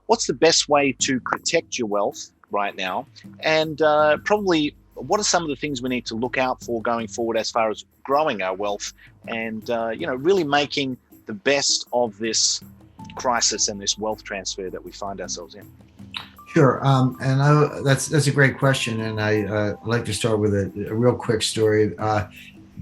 what's the best way to protect your wealth right now, and probably what are some of the things we need to look out for going forward as far as growing our wealth and really making the best of this crisis and this wealth transfer that we find ourselves in. Sure, that's a great question, and I like to start with a real quick story.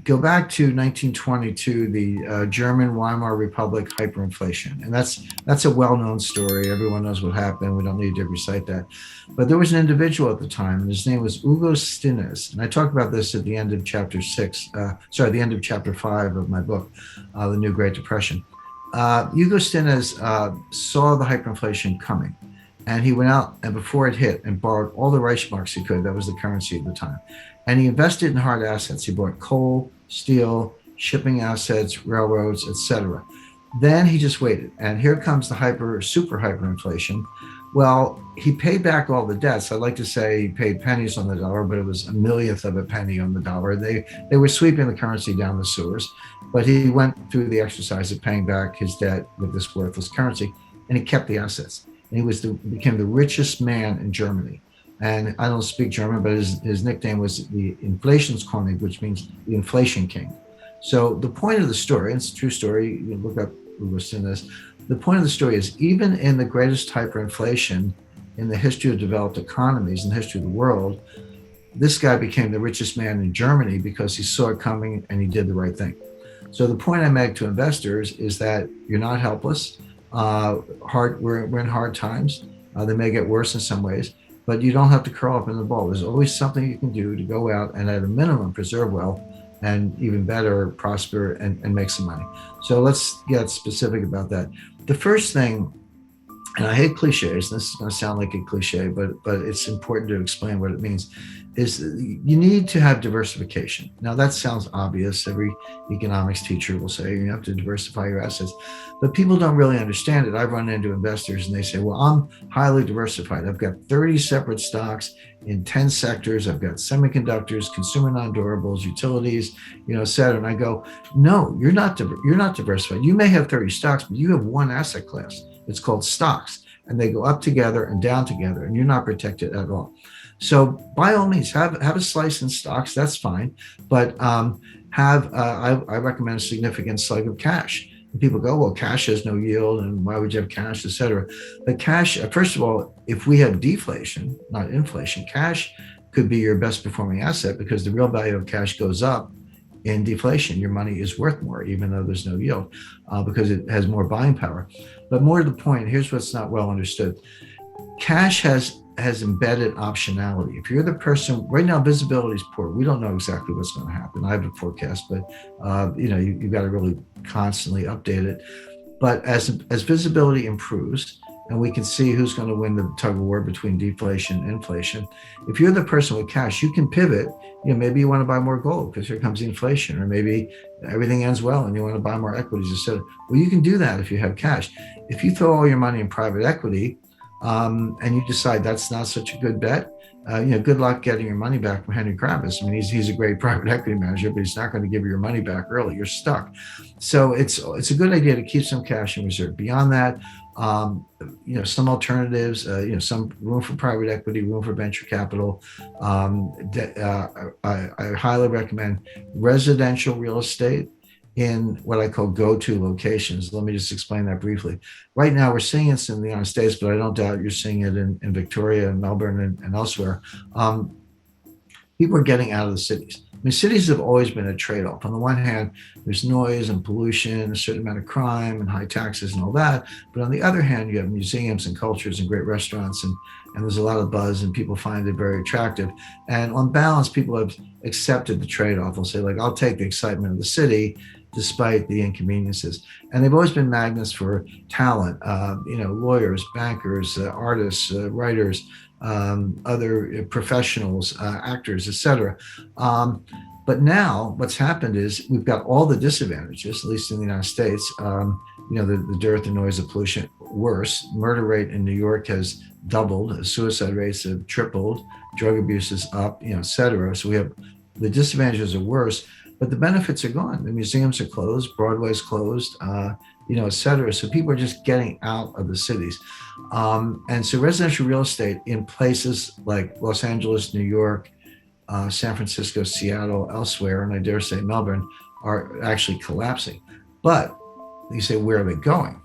Go back to 1922, the German Weimar Republic hyperinflation, and that's a well-known story. Everyone knows what happened. We don't need to recite that. But there was an individual at the time, and his name was Hugo Stinnes, and I talk about this at the end of chapter the end of chapter 5 of my book, The New Great Depression. Hugo Stinnes saw the hyperinflation coming. And he went out and before it hit and borrowed all the Reichsmarks he could. That was the currency at the time. And he invested in hard assets. He bought coal, steel, shipping assets, railroads, etc. Then he just waited. And here comes the super hyperinflation. Well, he paid back all the debts. I'd like to say he paid pennies on the dollar, but it was a millionth of a penny on the dollar. They were sweeping the currency down the sewers. But he went through the exercise of paying back his debt with this worthless currency, and he kept the assets. And he became the richest man in Germany. And I don't speak German, but his nickname was the Inflationskönig, which means the inflation king. So the point of the story, and it's a true story, you can look up Hugo Stinnes. The point of the story is even in the greatest hyperinflation in the history of developed economies, in the history of the world, this guy became the richest man in Germany because he saw it coming and he did the right thing. So the point I make to investors is that you're not helpless. We're in hard times. They may get worse in some ways, but you don't have to curl up in the ball. There's always something you can do to go out and at a minimum preserve wealth and even better prosper and make some money. So let's get specific about that. The first thing, and I hate cliches, this is going to sound like a cliche, but it's important to explain what it means, is you need to have diversification. Now that sounds obvious. Every economics teacher will say you have to diversify your assets, but people don't really understand it. I've run into investors and they say, well, I'm highly diversified. I've got 30 separate stocks in 10 sectors. I've got semiconductors, consumer non-durables, utilities, et cetera. And I go, no, you're not diversified. You may have 30 stocks, but you have one asset class. It's called stocks, and they go up together and down together, and you're not protected at all. So by all means, have a slice in stocks. That's fine, but I recommend a significant slug of cash. And people go, well, cash has no yield, and why would you have cash, et cetera? But cash, first of all, if we have deflation, not inflation, cash could be your best performing asset because the real value of cash goes up in deflation. Your money is worth more, even though there's no yield, because it has more buying power. But more to the point, here's what's not well understood. Cash has embedded optionality. If you're the person, right now visibility is poor. We don't know exactly what's going to happen. I have a forecast, but you've got to really constantly update it. But as visibility improves, and we can see who's going to win the tug of war between deflation and inflation, if you're the person with cash, you can pivot. Maybe you want to buy more gold because here comes inflation, or maybe everything ends well and you want to buy more equities instead. Well, you can do that if you have cash. If you throw all your money in private equity, and you decide that's not such a good bet, good luck getting your money back from Henry Kravis. I mean, he's a great private equity manager, but he's not going to give you your money back early. You're stuck. So it's a good idea to keep some cash in reserve. Beyond that, some alternatives, some room for private equity, room for venture capital. I highly recommend residential real estate in what I call go-to locations. Let me just explain that briefly. Right now, we're seeing it in the United States, but I don't doubt you're seeing it in Victoria and Melbourne and elsewhere. People are getting out of the cities. I mean, cities have always been a trade-off. On the one hand, there's noise and pollution, a certain amount of crime and high taxes and all that. But on the other hand, you have museums and cultures and great restaurants, and there's a lot of buzz, and people find it very attractive. And on balance, people have accepted the trade-off. They'll say, I'll take the excitement of the city despite the inconveniences. And they've always been magnets for talent, lawyers, bankers, artists, writers, other professionals, actors, etc. But now what's happened is we've got all the disadvantages, at least in the United States, the dearth and noise of pollution. Worse, murder rate in New York has doubled, suicide rates have tripled, drug abuse is up, et cetera. So we have the disadvantages are worse, but the benefits are gone. The museums are closed, Broadway's closed, et cetera. So people are just getting out of the cities. And so residential real estate in places like Los Angeles, New York, San Francisco, Seattle, elsewhere, and I dare say Melbourne, are actually collapsing. But you say, where are they going?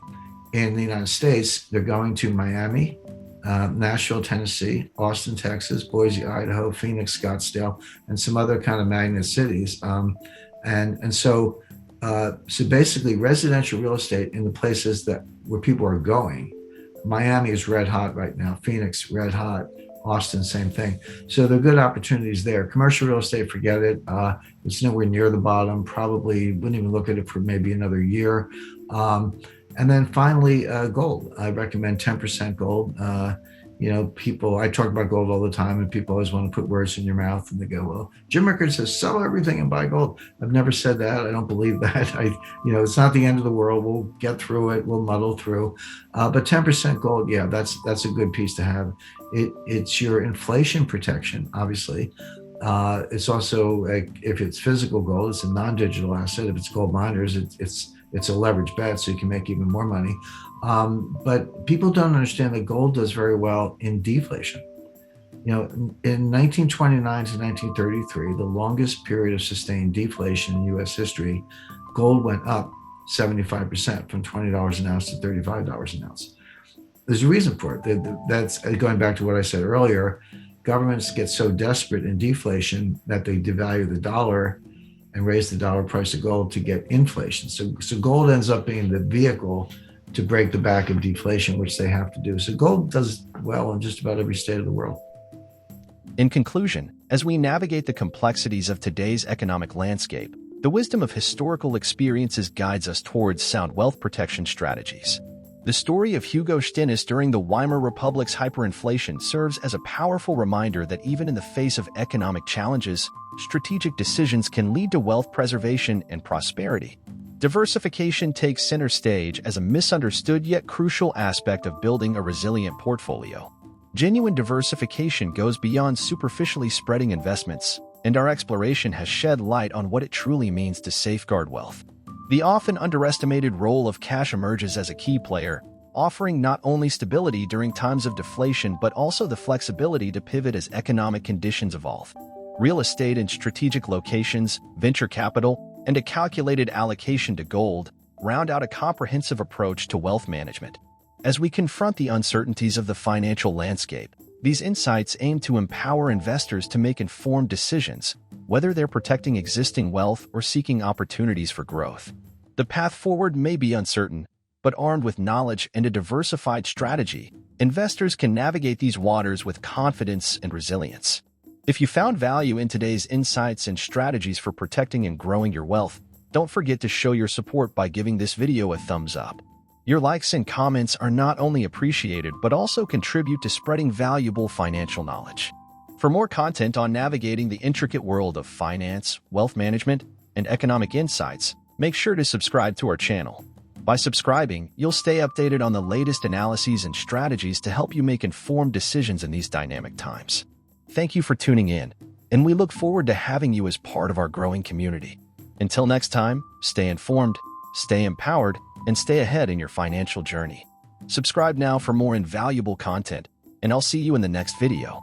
In the United States, they're going to Miami, Nashville, Tennessee, Austin, Texas, Boise, Idaho, Phoenix, Scottsdale, and some other kind of magnet cities. So basically, residential real estate in the places where people are going. Miami is red hot right now. Phoenix, red hot. Austin, same thing. So there are good opportunities there. Commercial real estate, forget it. It's nowhere near the bottom. Probably wouldn't even look at it for maybe another year. And then finally, gold. I recommend 10% gold. People, I talk about gold all the time, and people always want to put words in your mouth, and they go, well, Jim Rickards says, sell everything and buy gold. I've never said that. I don't believe that. It's not the end of the world. We'll get through it. We'll muddle through. But 10% gold, yeah, that's a good piece to have. It's your inflation protection, obviously. It's also, if it's physical gold, it's a non-digital asset. If it's gold miners, it's a leverage bet, so you can make even more money. But people don't understand that gold does very well in deflation. In 1929 to 1933, the longest period of sustained deflation in U.S. history, gold went up 75%, from $20 an ounce to $35 an ounce. There's a reason for it. That's going back to what I said earlier. Governments get so desperate in deflation that they devalue the dollar and raise the dollar price of gold to get inflation. So gold ends up being the vehicle to break the back of deflation, which they have to do. So gold does well in just about every state of the world. In conclusion, as we navigate the complexities of today's economic landscape, the wisdom of historical experiences guides us towards sound wealth protection strategies. The story of Hugo Stinnes during the Weimar Republic's hyperinflation serves as a powerful reminder that even in the face of economic challenges, strategic decisions can lead to wealth preservation and prosperity. Diversification takes center stage as a misunderstood yet crucial aspect of building a resilient portfolio. Genuine diversification goes beyond superficially spreading investments, and our exploration has shed light on what it truly means to safeguard wealth. The often underestimated role of cash emerges as a key player, offering not only stability during times of deflation but also the flexibility to pivot as economic conditions evolve. Real estate in strategic locations, venture capital, and a calculated allocation to gold round out a comprehensive approach to wealth management. As we confront the uncertainties of the financial landscape, these insights aim to empower investors to make informed decisions, whether they're protecting existing wealth or seeking opportunities for growth. The path forward may be uncertain, but armed with knowledge and a diversified strategy, investors can navigate these waters with confidence and resilience. If you found value in today's insights and strategies for protecting and growing your wealth, don't forget to show your support by giving this video a thumbs up. Your likes and comments are not only appreciated but also contribute to spreading valuable financial knowledge. For more content on navigating the intricate world of finance, wealth management, and economic insights, make sure to subscribe to our channel. By subscribing, you'll stay updated on the latest analyses and strategies to help you make informed decisions in these dynamic times. Thank you for tuning in, and we look forward to having you as part of our growing community. Until next time, stay informed, stay empowered, and stay ahead in your financial journey. Subscribe now for more invaluable content, and I'll see you in the next video.